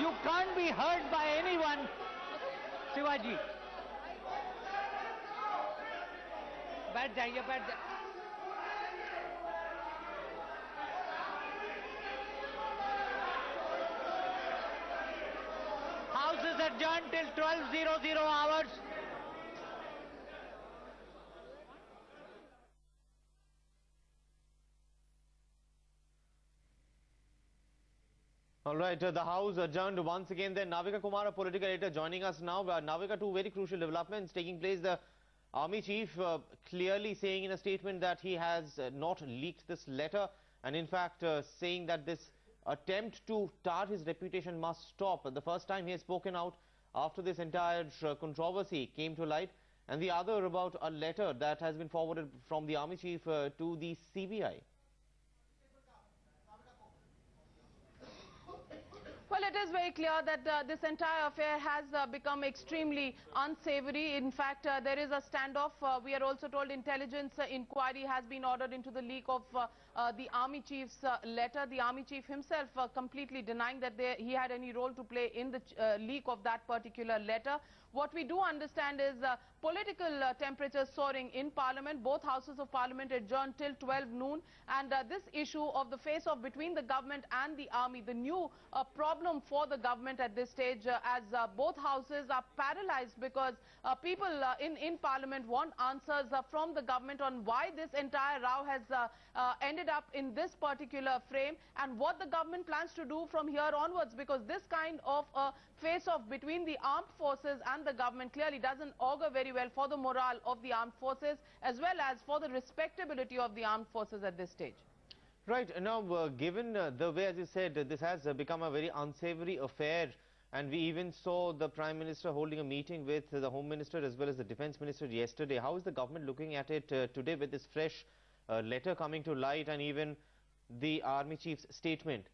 You can't be hurt by anyone. Shivaji. बैठ जाइए, बैठ जाइए. House is adjourned till 12:00 hours. All right, the House adjourned once again. Then Navika Kumar, a political editor, joining us now. Navika, two very crucial developments taking place. The Army Chief clearly saying in a statement that he has not leaked this letter, and in fact saying that this attempt to tar his reputation must stop. The first time he has spoken out after this entire controversy came to light, and the other about a letter that has been forwarded from the Army Chief to the CBI. Well, it is very clear that this entire affair has become extremely unsavory. In fact, there is a standoff. We are also told intelligence inquiry has been ordered into the leak of the Army Chief's letter. The Army Chief himself completely denying that he had any role to play in the leak of that particular letter. What we do understand is political temperatures soaring in Parliament. Both houses of Parliament adjourned till 12 noon. And this issue of the face-off between the government and the army, the new problem for the government at this stage, as both houses are paralyzed because people in Parliament want answers from the government on why this entire row has ended up in this particular frame and what the government plans to do from here onwards, because this kind of face-off between the armed forces and the government clearly doesn't augur very well for the morale of the armed forces as well as for the respectability of the armed forces at this stage. Right. Now, given the way, as you said, this has become a very unsavory affair, and we even saw the Prime Minister holding a meeting with the Home Minister as well as the Defence Minister yesterday. How is the government looking at it today with this fresh letter coming to light and even the Army Chief's statement?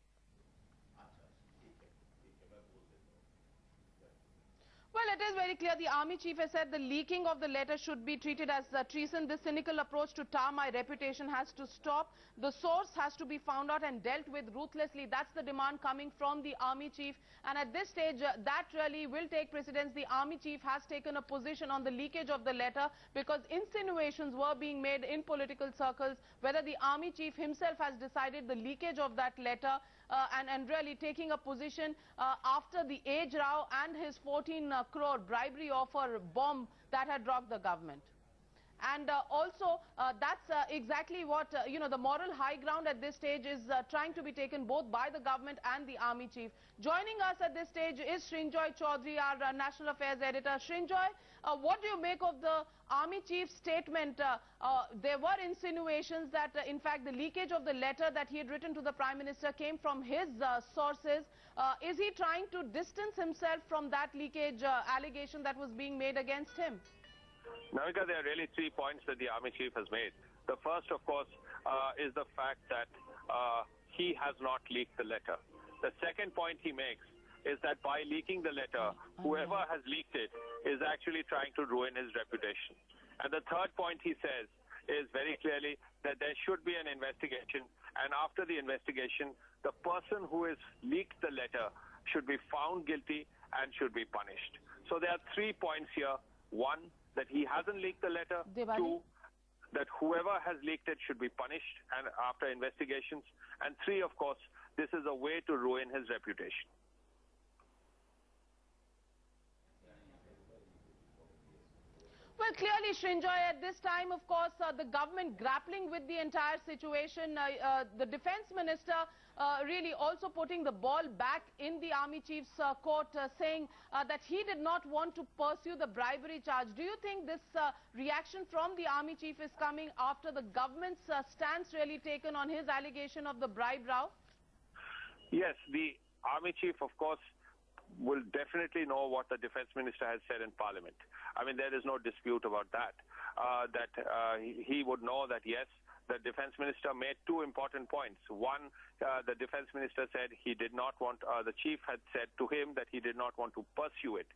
Well, it is very clear. The Army Chief has said the leaking of the letter should be treated as treason. This cynical approach to tar my reputation has to stop. The source has to be found out and dealt with ruthlessly. That's the demand coming from the Army Chief. And at this stage, that really will take precedence. The Army Chief has taken a position on the leakage of the letter because insinuations were being made in political circles whether the Army Chief himself has decided the leakage of that letter and really taking a position after the age row and his 14 crore bribery offer bomb that had rocked the government. And also, that's exactly what, the moral high ground at this stage is trying to be taken both by the government and the Army Chief. Joining us at this stage is Srinjoy Chaudhary, our National Affairs Editor. Srinjoy, what do you make of the Army Chief's statement? There were insinuations that, in fact, the leakage of the letter that he had written to the Prime Minister came from his sources. Is he trying to distance himself from that leakage allegation that was being made against him? Navika, there are really 3 points that the Army Chief has made. The first, of course, is the fact that he has not leaked the letter. The second point he makes is that by leaking the letter, whoever has leaked it is actually trying to ruin his reputation. And the third point he says is very clearly that there should be an investigation, and after the investigation, the person who has leaked the letter should be found guilty and should be punished. So there are 3 points here. One, that he hasn't leaked the letter. Diwali. 2, that whoever has leaked it should be punished and after investigations. And 3, of course, this is a way to ruin his reputation. Well, clearly, Srinjoy, at this time, of course, the government grappling with the entire situation. The Defence Minister really also putting the ball back in the Army Chief's court, saying that he did not want to pursue the bribery charge. Do you think this reaction from the Army Chief is coming after the government's stance really taken on his allegation of the bribe row? Yes, the Army Chief, of course, will definitely know what the Defence Minister has said in Parliament. I mean, there is no dispute about that. He would know that, yes, the Defence Minister made 2 important points. One, the Defence Minister said he did not want, the Chief had said to him that he did not want to pursue it.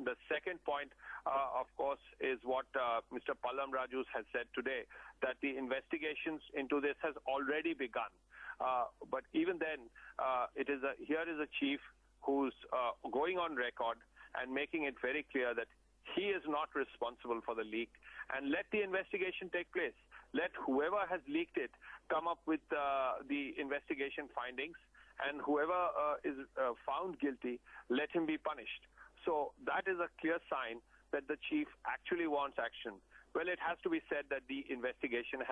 The second point, of course, is what Mr. Pallam Rajus has said today, that the investigations into this has already begun. But even then, here is a Chief who's going on record and making it very clear that he is not responsible for the leak, and let the investigation take place. Let whoever has leaked it come up with the investigation findings, and whoever is found guilty, let him be punished. So that is a clear sign that the chief actually wants action. Well, it has to be said that the investigation